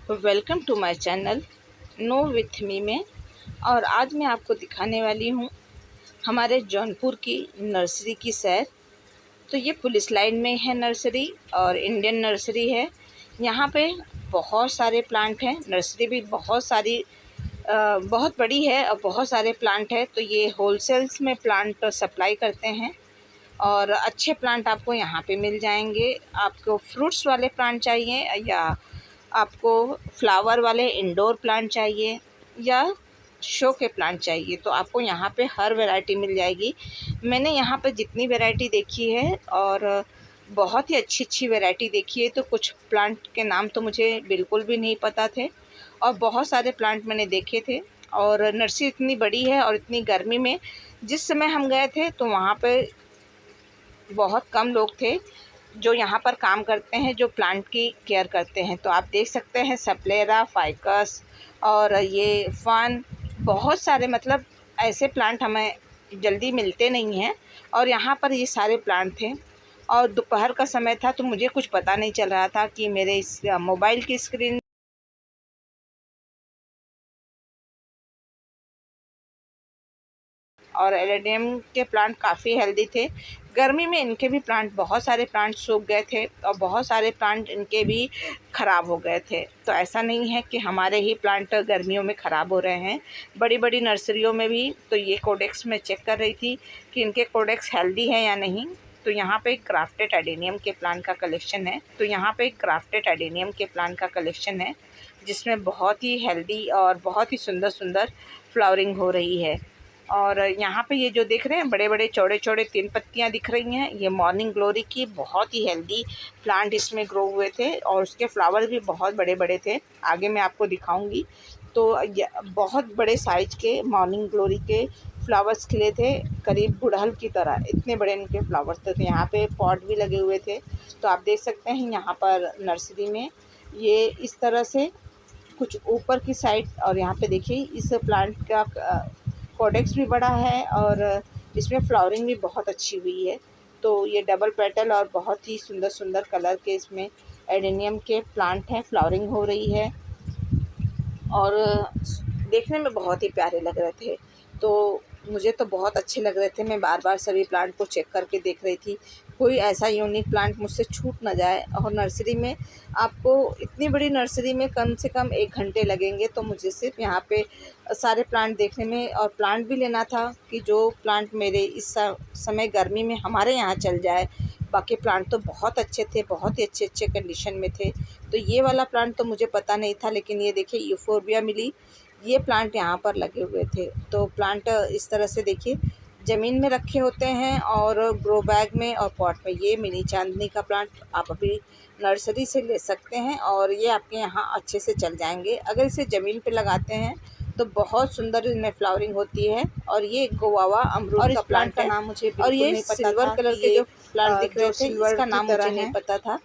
Welcome to my channel know with me में। और आज मैं आपको दिखाने वाली हूँ हमारे जौनपुर की नर्सरी की सैर। तो ये पुलिस लाइन में है नर्सरी और इंडियन नर्सरी है। यहाँ पे बहुत सारे प्लांट हैं। नर्सरी भी बहुत बड़ी है और बहुत सारे प्लांट है। तो ये होलसेल्स में प्लांट सप्लाई करते हैं और अच्छे प्लांट आपको यहाँ पे मिल जाएंगे। आपको फ्रूट्स वाले प्लांट चाहिए या आपको फ्लावर वाले इंडोर प्लांट चाहिए या शो के प्लांट चाहिए, तो आपको यहाँ पे हर वैरायटी मिल जाएगी। मैंने यहाँ पे जितनी वैरायटी देखी है और बहुत ही अच्छी अच्छी वैरायटी देखी है। तो कुछ प्लांट के नाम तो मुझे बिल्कुल भी नहीं पता थे और बहुत सारे प्लांट मैंने देखे थे। और नर्सरी इतनी बड़ी है और इतनी गर्मी में जिस समय हम गए थे तो वहाँ पे बहुत कम लोग थे जो यहाँ पर काम करते हैं, जो प्लांट की केयर करते हैं। तो आप देख सकते हैं सप्लेरा, फाइकस और ये फन, बहुत सारे मतलब ऐसे प्लांट हमें जल्दी मिलते नहीं हैं और यहाँ पर ये सारे प्लांट थे। और दोपहर का समय था तो मुझे कुछ पता नहीं चल रहा था कि मेरे इस मोबाइल की स्क्रीन और एलेडियम के प्लांट काफ़ी हेल्दी थे। गर्मी में इनके भी प्लांट, बहुत सारे प्लांट सूख गए थे और बहुत सारे प्लांट इनके भी ख़राब हो गए थे। तो ऐसा नहीं है कि हमारे ही प्लांट गर्मियों में ख़राब हो रहे हैं, बड़ी बड़ी नर्सरियों में भी। तो ये कोडेक्स में चेक कर रही थी कि इनके कोडेक्स हेल्दी हैं या नहीं। तो यहाँ पे ग्राफ्टेड एडेनियम के प्लांट का कलेक्शन है। जिसमें बहुत ही हेल्दी और बहुत ही सुंदर सुंदर फ्लावरिंग हो रही है। और यहाँ पे ये जो देख रहे हैं बड़े बड़े चौड़े चौड़े 3 पत्तियाँ दिख रही हैं, ये मॉर्निंग ग्लोरी की बहुत ही हेल्दी प्लांट इसमें ग्रो हुए थे और उसके फ्लावर भी बहुत बड़े बड़े थे। आगे मैं आपको दिखाऊंगी। तो बहुत बड़े साइज के मॉर्निंग ग्लोरी के फ्लावर्स खिले थे, करीब गुड़हल की तरह इतने बड़े इनके फ्लावर्स थे। तो यहाँ पे पॉट भी लगे हुए थे। तो आप देख सकते हैं यहाँ पर नर्सरी में ये इस तरह से कुछ ऊपर की साइड। और यहाँ पे देखिए इस प्लांट का कोडेक्स भी बड़ा है और इसमें फ्लावरिंग भी बहुत अच्छी हुई है। तो ये डबल पेटल और बहुत ही सुंदर सुंदर कलर के इसमें एडेनियम के प्लांट हैं, फ्लावरिंग हो रही है और देखने में बहुत ही प्यारे लग रहे थे। तो मुझे तो बहुत अच्छे लग रहे थे। मैं बार बार सभी प्लांट को चेक करके देख रही थी, कोई ऐसा यूनिक प्लांट मुझसे छूट ना जाए। और नर्सरी में आपको, इतनी बड़ी नर्सरी में कम से कम 1 घंटे लगेंगे। तो मुझे सिर्फ यहाँ पे सारे प्लांट देखने में और प्लांट भी लेना था कि जो प्लांट मेरे इस समय गर्मी में हमारे यहाँ चल जाए। बाकी प्लांट तो बहुत अच्छे थे, बहुत ही अच्छे अच्छे कंडीशन में थे। तो ये वाला प्लांट तो मुझे पता नहीं था, लेकिन ये देखिए यूफोर्बिया मिली, ये प्लांट यहाँ पर लगे हुए थे। तो प्लांट इस तरह से देखिए ज़मीन में रखे होते हैं और ग्रो बैग में और पॉट में। ये मिनी चांदनी का प्लांट आप अभी नर्सरी से ले सकते हैं और ये आपके यहाँ अच्छे से चल जाएंगे। अगर इसे ज़मीन पे लगाते हैं तो बहुत सुंदर इनमें फ्लावरिंग होती है। और ये गोवावा अमरूद का प्लांट का नाम मुझे बिल्कुल नहीं पता था। सिल्वर कलर के जो प्लांट दिख रहे थे इसका नाम मुझे नहीं पता था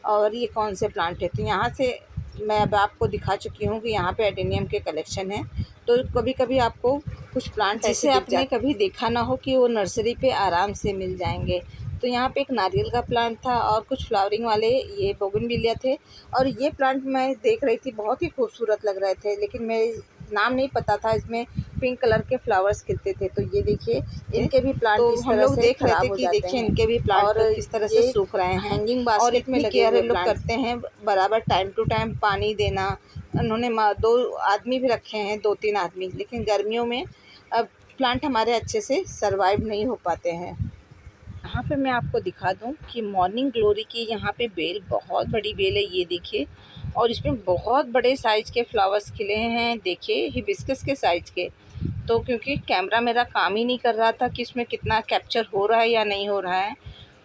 और ये कौन से प्लांट है। तो यहाँ से मैं अब आपको दिखा चुकी हूँ कि यहाँ पे एडेनियम के कलेक्शन है। तो कभी कभी आपको कुछ प्लांट जिसे आपने कभी देखा ना हो कि वो नर्सरी पे आराम से मिल जाएंगे। तो यहाँ पे एक नारियल का प्लांट था और कुछ फ्लावरिंग वाले ये बोगनविलिया थे। और ये प्लांट मैं देख रही थी, बहुत ही खूबसूरत लग रहे थे, लेकिन मैं नाम नहीं पता था। इसमें पिंक कलर के फ्लावर्स खिलते थे। तो ये देखिए इनके भी प्लांट तो हम लोग देख रहे थे कि देखिए इनके भी प्लांट और किस तरह से सूख रहे हैं। हैंगिंग बास्केट में लगे हुए लोग करते हैं, बराबर टाइम टू टाइम पानी देना। उन्होंने 2 आदमी भी रखे हैं, 2-3 आदमी, लेकिन गर्मियों में अब प्लांट हमारे अच्छे से सरवाइव नहीं हो पाते हैं। यहाँ पे मैं आपको दिखा दूँ कि मॉर्निंग ग्लोरी की यहाँ पे बेल, बहुत बड़ी बेल है, ये देखिए। और इसमें बहुत बड़े साइज़ के फ्लावर्स खिले हैं, देखिए हिबिस्कस के साइज़ के। तो क्योंकि कैमरा मेरा काम ही नहीं कर रहा था कि इसमें कितना कैप्चर हो रहा है या नहीं हो रहा है,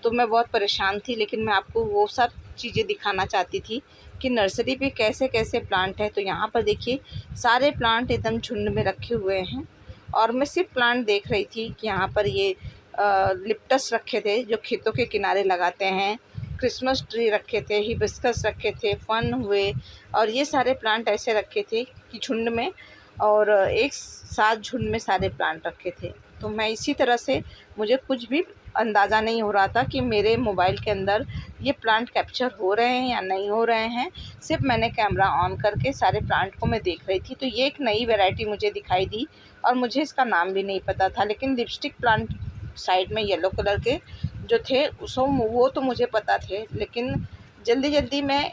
तो मैं बहुत परेशान थी। लेकिन मैं आपको वो सब चीज़ें दिखाना चाहती थी कि नर्सरी पे कैसे कैसे प्लांट है। तो यहाँ पर देखिए सारे प्लांट एकदम झुंड में रखे हुए हैं और मैं सिर्फ प्लांट देख रही थी कि यहाँ पर ये लिप्टस रखे थे जो खेतों के किनारे लगाते हैं, क्रिसमस ट्री रखे थे, हिबिस्कस रखे थे, फन हुए और ये सारे प्लांट ऐसे रखे थे कि झुंड में और एक साथ झुंड में सारे प्लांट रखे थे। तो मैं इसी तरह से, मुझे कुछ भी अंदाज़ा नहीं हो रहा था कि मेरे मोबाइल के अंदर ये प्लांट कैप्चर हो रहे हैं या नहीं हो रहे हैं। सिर्फ मैंने कैमरा ऑन करके सारे प्लांट को मैं देख रही थी, तो ये एक नई वैरायटी मुझे दिखाई दी और मुझे इसका नाम भी नहीं पता था। लेकिन लिपस्टिक प्लांट साइड में येलो कलर के जो थे वो तो मुझे पता थे, लेकिन जल्दी जल्दी मैं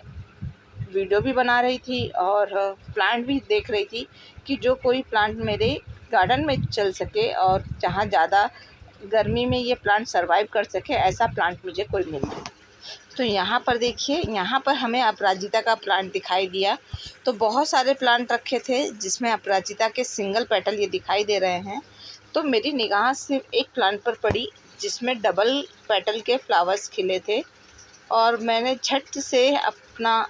वीडियो भी बना रही थी और प्लांट भी देख रही थी कि जो कोई प्लांट मेरे गार्डन में चल सके और जहाँ ज़्यादा गर्मी में ये प्लांट सरवाइव कर सके, ऐसा प्लांट मुझे कोई मिल जाए। तो यहाँ पर देखिए, यहाँ पर हमें अपराजिता का प्लांट दिखाई दिया। तो बहुत सारे प्लांट रखे थे जिसमें अपराजिता के सिंगल पेटल ये दिखाई दे रहे हैं। तो मेरी निगाह सिर्फ एक प्लांट पर पड़ी जिसमें डबल पेटल के फ्लावर्स खिले थे और मैंने झट से अपना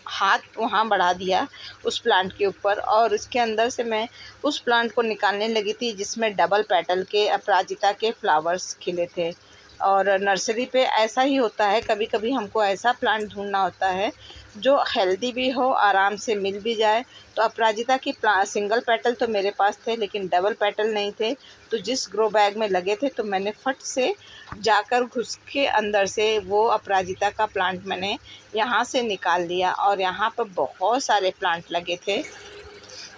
हाथ वहाँ बढ़ा दिया उस प्लांट के ऊपर और उसके अंदर से मैं उस प्लांट को निकालने लगी थी जिसमें डबल पेटल के अपराजिता के फ्लावर्स खिले थे। और नर्सरी पे ऐसा ही होता है, कभी कभी हमको ऐसा प्लांट ढूंढना होता है जो हेल्दी भी हो, आराम से मिल भी जाए। तो अपराजिता की सिंगल पेटल तो मेरे पास थे लेकिन डबल पेटल नहीं थे। तो जिस ग्रो बैग में लगे थे तो मैंने फट से जाकर घुस के अंदर से वो अपराजिता का प्लांट मैंने यहाँ से निकाल लिया और यहाँ पर बहुत सारे प्लांट लगे थे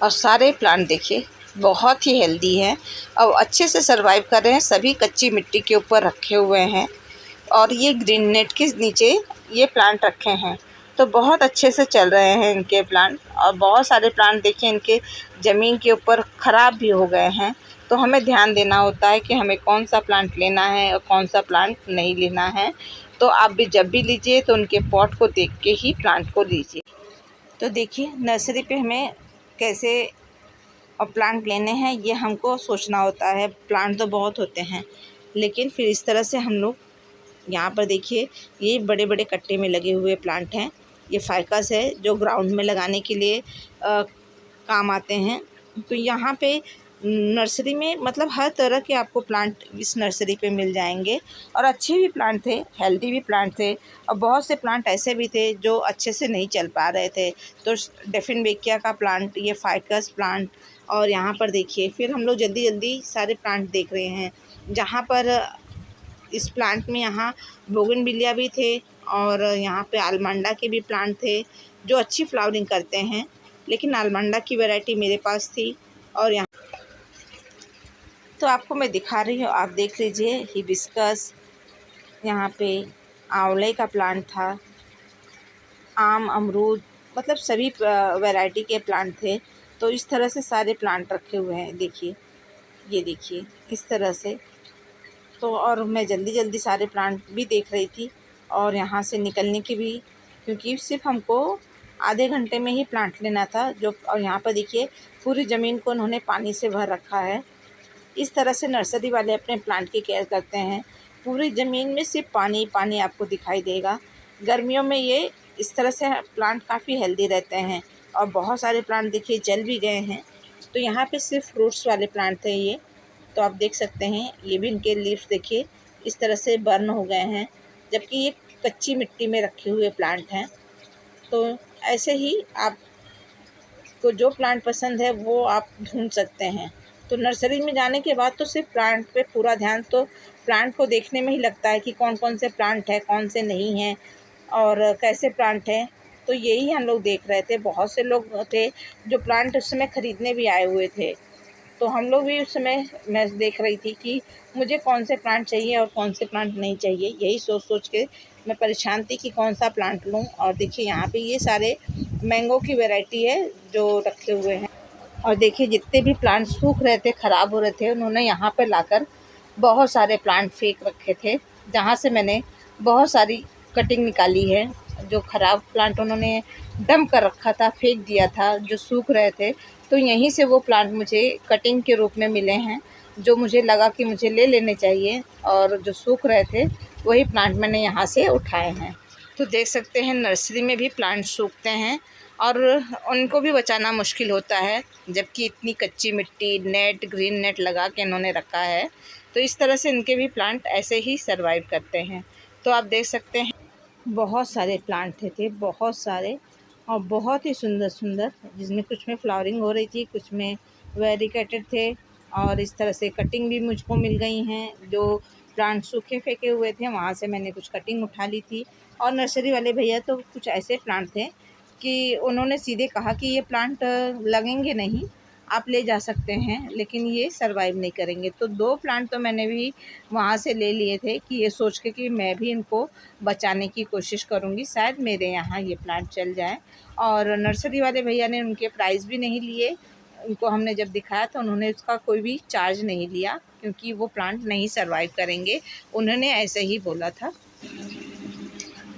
और सारे प्लांट देखिए बहुत ही हेल्दी हैं और अच्छे से सरवाइव कर रहे हैं। सभी कच्ची मिट्टी के ऊपर रखे हुए हैं और ये ग्रीन नेट के नीचे ये प्लांट रखे हैं, तो बहुत अच्छे से चल रहे हैं इनके प्लांट। और बहुत सारे प्लांट देखिए इनके ज़मीन के ऊपर ख़राब भी हो गए हैं। तो हमें ध्यान देना होता है कि हमें कौन सा प्लांट लेना है और कौन सा प्लांट नहीं लेना है। तो आप भी जब भी लीजिए तो उनके पॉट को देख के ही प्लांट को लीजिए। तो देखिए नर्सरी पे हमें कैसे और प्लांट लेने हैं ये हमको सोचना होता है। प्लांट तो बहुत होते हैं लेकिन फिर इस तरह से हम लोग यहाँ पर देखिए ये बड़े बड़े कट्टे में लगे हुए प्लांट हैं। ये फाइकस है जो ग्राउंड में लगाने के लिए काम आते हैं। तो यहाँ पे नर्सरी में मतलब हर तरह के आपको प्लांट इस नर्सरी पे मिल जाएंगे और अच्छे भी प्लांट थे, हेल्दी भी प्लांट थे और बहुत से प्लांट ऐसे भी थे जो अच्छे से नहीं चल पा रहे थे। तो डेफिनबेकिया का प्लांट, ये फाइकस प्लांट और यहाँ पर देखिए फिर हम लोग जल्दी जल्दी सारे प्लांट देख रहे हैं। जहाँ पर इस प्लांट में यहाँ बोगनविलिया भी थे और यहाँ पे आलमंडा के भी प्लांट थे जो अच्छी फ्लावरिंग करते हैं, लेकिन आलमंडा की वैरायटी मेरे पास थी। और यहाँ तो आपको मैं दिखा रही हूँ, आप देख लीजिए हिबिस्कस, यहाँ पे आंवले का प्लांट था, आम, अमरूद, मतलब सभी वैरायटी के प्लांट थे। तो इस तरह से सारे प्लांट रखे हुए हैं देखिए, ये देखिए इस तरह से। तो और मैं जल्दी जल्दी सारे प्लांट भी देख रही थी और यहाँ से निकलने की भी, क्योंकि सिर्फ हमको आधे घंटे में ही प्लांट लेना था जो। और यहाँ पर देखिए पूरी ज़मीन को उन्होंने पानी से भर रखा है। इस तरह से नर्सरी वाले अपने प्लांट की केयर करते हैं। पूरी ज़मीन में सिर्फ पानी पानी आपको दिखाई देगा। गर्मियों में ये इस तरह से प्लांट काफ़ी हेल्दी रहते हैं और बहुत सारे प्लांट देखिए जल भी गए हैं। तो यहाँ पे सिर्फ फ्रूट्स वाले प्लांट थे ये, तो आप देख सकते हैं ये भी इनके लीव्स देखिए इस तरह से बर्न हो गए हैं, जबकि ये कच्ची मिट्टी में रखे हुए प्लांट हैं। तो ऐसे ही आपको जो प्लांट पसंद है वो आप ढूंढ सकते हैं। तो नर्सरी में जाने के बाद तो सिर्फ प्लांट पे पूरा ध्यान तो प्लांट को देखने में ही लगता है कि कौन कौन से प्लांट है, कौन से नहीं हैं और कैसे प्लांट हैं। तो यही हम लोग देख रहे थे। बहुत से लोग थे जो प्लांट उस समय ख़रीदने भी आए हुए थे। तो हम लोग भी उस समय मैं देख रही थी कि मुझे कौन से प्लांट चाहिए और कौन से प्लांट नहीं चाहिए। यही सोच सोच के मैं परेशान थी कि कौन सा प्लांट लूँ। और देखिए यहाँ पे ये सारे मैंगो की वैरायटी है जो रखे हुए हैं। और देखिए जितने भी प्लांट सूख रहे थे, ख़राब हो रहे थे, उन्होंने यहाँ पर लाकर बहुत सारे प्लांट फेंक रखे थे, जहाँ से मैंने बहुत सारी कटिंग निकाली है। जो ख़राब प्लांट उन्होंने डंप कर रखा था, फेंक दिया था, जो सूख रहे थे, तो यहीं से वो प्लांट मुझे कटिंग के रूप में मिले हैं, जो मुझे लगा कि मुझे ले लेने चाहिए। और जो सूख रहे थे वही प्लांट मैंने यहाँ से उठाए हैं। तो देख सकते हैं नर्सरी में भी प्लांट सूखते हैं और उनको भी बचाना मुश्किल होता है, जबकि इतनी कच्ची मिट्टी, नेट, ग्रीन नेट लगा के इन्होंने रखा है। तो इस तरह से इनके भी प्लांट ऐसे ही सर्वाइव करते हैं। तो आप देख सकते हैं बहुत सारे प्लांट थे, बहुत सारे और बहुत ही सुंदर सुंदर, जिसमें कुछ में फ्लावरिंग हो रही थी, कुछ में वेरिकेटेड थे। और इस तरह से कटिंग भी मुझको मिल गई हैं जो प्लांट सूखे फेंके हुए थे, वहाँ से मैंने कुछ कटिंग उठा ली थी। और नर्सरी वाले भैया तो कुछ ऐसे प्लांट थे कि उन्होंने सीधे कहा कि ये प्लांट लगेंगे नहीं, आप ले जा सकते हैं, लेकिन ये सर्वाइव नहीं करेंगे। तो 2 प्लांट तो मैंने भी वहाँ से ले लिए थे कि ये सोच के कि मैं भी इनको बचाने की कोशिश करूँगी, शायद मेरे यहाँ ये प्लांट चल जाए। और नर्सरी वाले भैया ने उनके प्राइस भी नहीं लिए। उनको हमने जब दिखाया तो उन्होंने उसका कोई भी चार्ज नहीं लिया, क्योंकि वो प्लांट नहीं सर्वाइव करेंगे, उन्होंने ऐसे ही बोला था।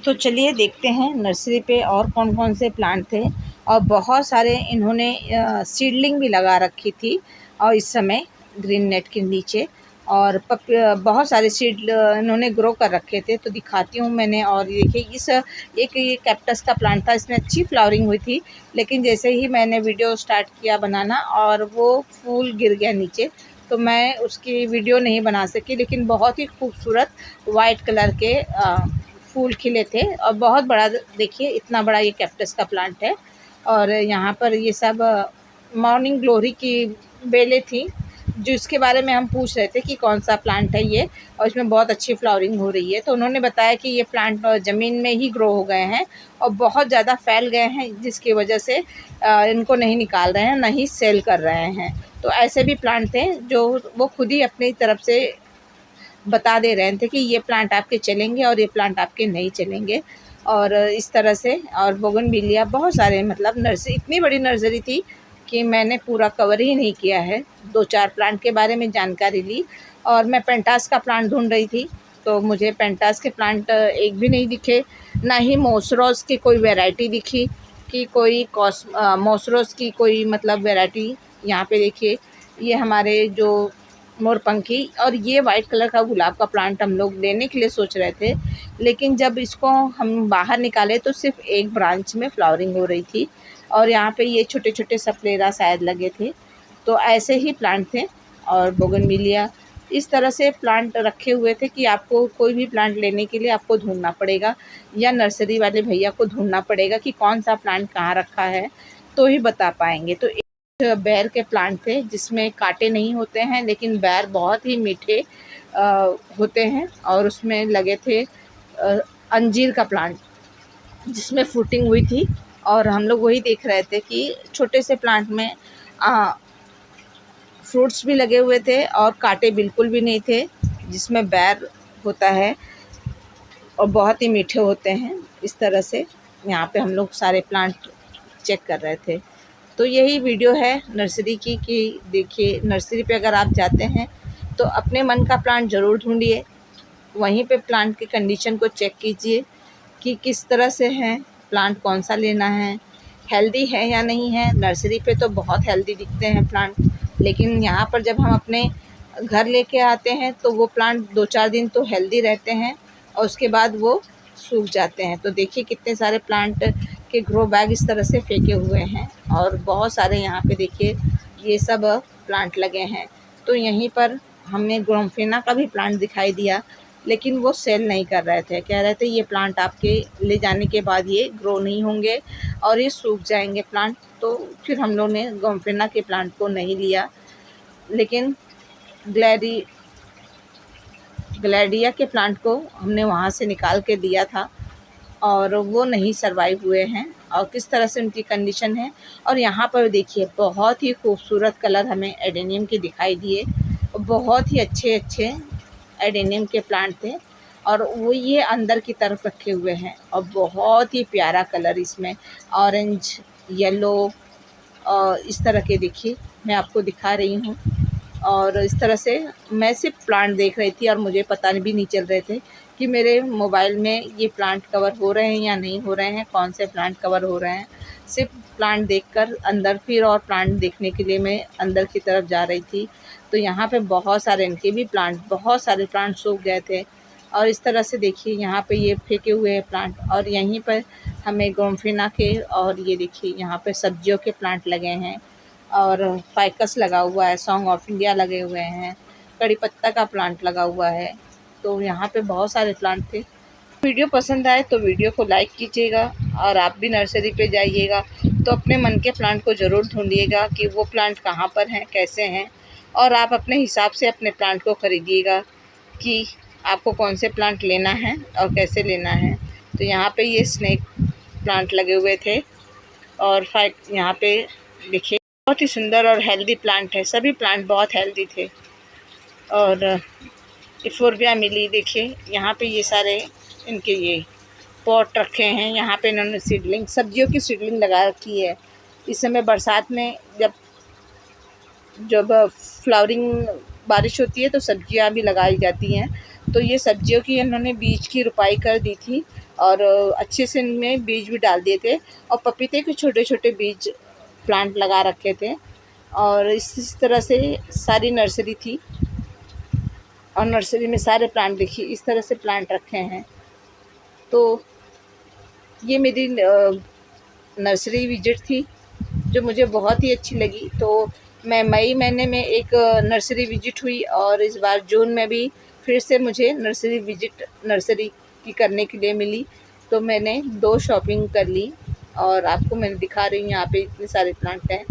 तो चलिए देखते हैं नर्सरी पे और कौन कौन से प्लांट थे। और बहुत सारे इन्होंने सीडलिंग भी लगा रखी थी और इस समय ग्रीन नेट के नीचे, और बहुत सारे सीड इन्होंने ग्रो कर रखे थे। तो दिखाती हूँ मैंने। और ये देखिए एक ये कैक्टस का प्लांट था, इसमें अच्छी फ्लावरिंग हुई थी, लेकिन जैसे ही मैंने वीडियो स्टार्ट किया बनाना और वो फूल गिर गया नीचे, तो मैं उसकी वीडियो नहीं बना सकी। लेकिन बहुत ही खूबसूरत वाइट कलर के फूल खिले थे और बहुत बड़ा, देखिए इतना बड़ा ये कैक्टस का प्लांट है। और यहाँ पर ये सब मॉर्निंग ग्लोरी की बेलें थी, जो इसके बारे में हम पूछ रहे थे कि कौन सा प्लांट है ये, और इसमें बहुत अच्छी फ्लावरिंग हो रही है। तो उन्होंने बताया कि ये प्लांट ज़मीन में ही ग्रो हो गए हैं और बहुत ज़्यादा फैल गए हैं, जिसकी वजह से इनको नहीं निकाल रहे हैं, ना ही सेल कर रहे हैं। तो ऐसे भी प्लांट थे जो वो खुद ही अपनी तरफ से बता दे रहे थे कि ये प्लांट आपके चलेंगे और ये प्लांट आपके नहीं चलेंगे। और इस तरह से, और बोगनविलिया बहुत सारे, मतलब नर्सरी इतनी बड़ी नर्सरी थी कि मैंने पूरा कवर ही नहीं किया है। 2-4 प्लांट के बारे में जानकारी ली। और मैं पेंटास का प्लांट ढूंढ रही थी, तो मुझे पेंटास के प्लांट एक भी नहीं दिखे, ना ही मोसरोस की कोई वैरायटी दिखी कि कोई मोसरोस की कोई मतलब वैरायटी। यहाँ पे देखिए ये हमारे जो मोरपंखी, और ये वाइट कलर का गुलाब का प्लांट हम लोग लेने के लिए सोच रहे थे, लेकिन जब इसको हम बाहर निकाले तो सिर्फ एक ब्रांच में फ्लावरिंग हो रही थी। और यहाँ पे ये छोटे छोटे सप्लेरा शायद लगे थे। तो ऐसे ही प्लांट थे। और बोगनविलिया, इस तरह से प्लांट रखे हुए थे कि आपको कोई भी प्लांट लेने के लिए आपको ढूंढना पड़ेगा, या नर्सरी वाले भैया को ढूंढना पड़ेगा कि कौन सा प्लांट कहाँ रखा है, तो ही बता पाएंगे। तो बेर के प्लांट थे जिसमें कांटे नहीं होते हैं, लेकिन बेर बहुत ही मीठे होते हैं। और उसमें लगे थे अंजीर का प्लांट जिसमें फ्रूटिंग हुई थी। और हम लोग वही देख रहे थे कि छोटे से प्लांट में फ्रूट्स भी लगे हुए थे और कांटे बिल्कुल भी नहीं थे, जिसमें बेर होता है और बहुत ही मीठे होते हैं। इस तरह से यहाँ पे हम लोग सारे प्लांट चेक कर रहे थे। तो यही वीडियो है नर्सरी की कि देखिए नर्सरी पे अगर आप जाते हैं तो अपने मन का प्लांट ज़रूर ढूंढिए, वहीं पे प्लांट की कंडीशन को चेक कीजिए कि किस तरह से है प्लांट, कौन सा लेना है, हेल्दी है या नहीं है। नर्सरी पे तो बहुत हेल्दी दिखते हैं प्लांट, लेकिन यहाँ पर जब हम अपने घर लेके आते हैं तो वो प्लांट 2-4 दिन तो हेल्दी रहते हैं और उसके बाद वो सूख जाते हैं। तो देखिए कितने सारे प्लांट के ग्रो बैग इस तरह से फेंके हुए हैं, और बहुत सारे यहाँ पे देखिए ये सब प्लांट लगे हैं। तो यहीं पर हमें ग्रोमफेना का भी प्लांट दिखाई दिया, लेकिन वो सेल नहीं कर रहे थे, कह रहे थे ये प्लांट आपके ले जाने के बाद ये ग्रो नहीं होंगे और ये सूख जाएंगे प्लांट। तो फिर हम लोग ने ग्रोमफेना के प्लांट को नहीं लिया, लेकिन ग्लैडिया के प्लांट को हमने वहाँ से निकाल के दिया था और वो नहीं सर्वाइव हुए हैं। और किस तरह से उनकी कंडीशन है। और यहाँ पर देखिए बहुत ही खूबसूरत कलर हमें एडेनियम के दिखाई दिए, बहुत ही अच्छे अच्छे एडेनियम के प्लांट थे, और वो ये अंदर की तरफ रखे हुए हैं। और बहुत ही प्यारा कलर इसमें, ऑरेंज, येलो, और इस तरह के देखिए मैं आपको दिखा रही हूँ। और इस तरह से मैं सिर्फ प्लांट देख रही थी और मुझे पता भी नहीं चल रहे थे कि मेरे मोबाइल में ये प्लांट कवर हो रहे हैं या नहीं हो रहे हैं, कौन से प्लांट कवर हो रहे हैं। सिर्फ प्लांट देखकर अंदर, फिर और प्लांट देखने के लिए मैं अंदर की तरफ जा रही थी। तो यहाँ पे बहुत सारे इनके भी प्लांट, बहुत सारे प्लांट सूख गए थे। और इस तरह से देखिए यहाँ पे ये फेंके हुए हैं प्लांट, और यहीं पर हमें ग्रोमफिना के, और ये देखिए यहाँ पे सब्जियों के प्लांट लगे हैं, और फाइकस लगा हुआ है, सॉन्ग ऑफ इंडिया लगे हुए हैं, कड़ी पत्ता का प्लांट लगा हुआ है। तो यहाँ पे बहुत सारे प्लांट थे। वीडियो पसंद आए तो वीडियो को लाइक कीजिएगा, और आप भी नर्सरी पे जाइएगा तो अपने मन के प्लांट को ज़रूर ढूंढिएगा कि वो प्लांट कहाँ पर हैं, कैसे हैं, और आप अपने हिसाब से अपने प्लांट को ख़रीदिएगा कि आपको कौन से प्लांट लेना है और कैसे लेना है। तो यहाँ पे ये स्नेक प्लांट लगे हुए थे और यहाँ पे देखिए बहुत ही सुंदर और हेल्दी प्लांट है, सभी प्लांट बहुत हेल्दी थे। और इफोर्बिया मिली, देखिए यहाँ पे ये सारे इनके ये पॉट रखे हैं। यहाँ पे इन्होंने सीडलिंग, सब्जियों की सीडलिंग लगा रखी है। इस समय बरसात में जब जब फ्लावरिंग बारिश होती है तो सब्जियां भी लगाई जाती हैं। तो ये सब्जियों की इन्होंने बीज की रुपाई कर दी थी और अच्छे से इनमें बीज भी डाल दिए थे और पपीते के छोटे छोटे बीज प्लांट लगा रखे थे। और इस तरह से सारी नर्सरी थी और नर्सरी में सारे प्लांट देखिए इस तरह से प्लांट रखे हैं। तो ये मेरी नर्सरी विजिट थी जो मुझे बहुत ही अच्छी लगी। तो मैं मई महीने में एक नर्सरी विजिट हुई और इस बार जून में भी फिर से मुझे नर्सरी की करने के लिए मिली। तो मैंने 2 शॉपिंग कर ली और आपको मैं दिखा रही हूँ। यहाँ पे इतने सारे प्लांट हैं।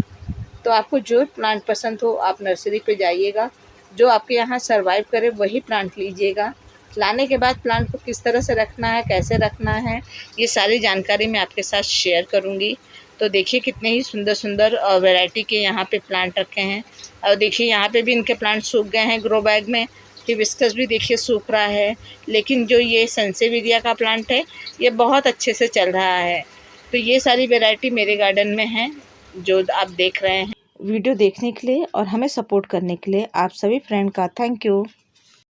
तो आपको जो प्लांट पसंद हो आप नर्सरी पे जाइएगा, जो आपके यहाँ सर्वाइव करे वही प्लांट लीजिएगा। लाने के बाद प्लांट को किस तरह से रखना है, कैसे रखना है, ये सारी जानकारी मैं आपके साथ शेयर करूँगी। तो देखिए कितने ही सुंदर सुंदर वैरायटी के यहाँ पे प्लांट रखे हैं। और देखिए यहाँ पे भी इनके प्लांट सूख गए हैं ग्रो बैग में। हिबिस्कस भी देखिए सूख रहा है, लेकिन जो ये सनसेविरिया का प्लांट है ये बहुत अच्छे से चल रहा है। तो ये सारी वैरायटी मेरे गार्डन में है जो आप देख रहे हैं। वीडियो देखने के लिए और हमें सपोर्ट करने के लिए आप सभी फ्रेंड का थैंक यू।